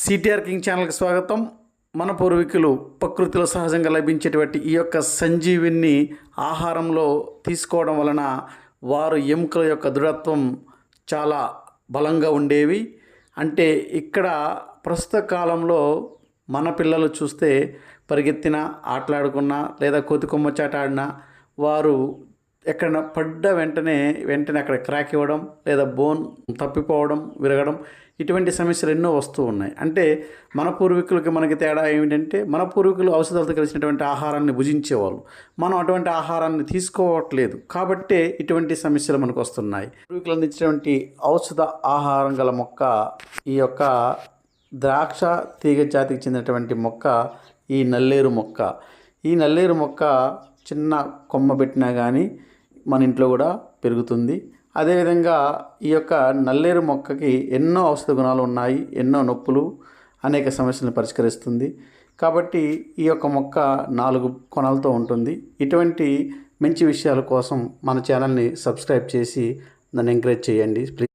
CTR king ఛానల్కి స్వాగతం. మన పూర్వీకులు ప్రకృతిలో సహజంగా లభించేటువంటి ఈ యొక్క సంజీవిని ఆహారంలో తీసుకోవడం వలన వారు ఎముకల యొక్క దృఢత్వం చాలా బలంగా ఉండేవి. అంటే ఇక్కడ ప్రస్తుత కాలంలో మన పిల్లలు చూస్తే పరిగెత్తినా, ఆటలాడుకున్నా లేదా కోతికొమ్మచాట ఆడినా వారు ఎక్కడ పడ్డ వెంటనే అక్కడ క్రాక్ ఇవ్వడం లేదా బోన్ తప్పిపోవడం, విరగడం, ఇటువంటి సమస్యలు ఎన్నో వస్తూ ఉన్నాయి. అంటే మన పూర్వీకులకి మనకి తేడా ఏమిటంటే, మన పూర్వీకులు ఔషధాలతో కలిసినటువంటి ఆహారాన్ని భుజించేవాళ్ళు. మనం అటువంటి ఆహారాన్ని తీసుకోవట్లేదు కాబట్టే ఇటువంటి సమస్యలు మనకు వస్తున్నాయి. పూర్వీకులు అందించినటువంటి ఔషధ ఆహారం గల మొక్క ఈ యొక్క ద్రాక్ష తీగ జాతికి చెందినటువంటి మొక్క ఈ నల్లేరు మొక్క. ఈ నల్లేరు మొక్క చిన్న కొమ్మ పెట్టినా కానీ మన ఇంట్లో కూడా పెరుగుతుంది. అదేవిధంగా ఈ యొక్క నల్లేరు మొక్కకి ఎన్నో ఔషధ గుణాలు ఉన్నాయి, ఎన్నో నొప్పులు, అనేక సమస్యలను పరిష్కరిస్తుంది. కాబట్టి ఈ యొక్క మొక్క 4 కొనలతో ఉంటుంది. ఇటువంటి మంచి విషయాల కోసం మన ఛానల్ని సబ్స్క్రైబ్ చేసి నన్ను ఎంకరేజ్ చేయండి ప్లీజ్.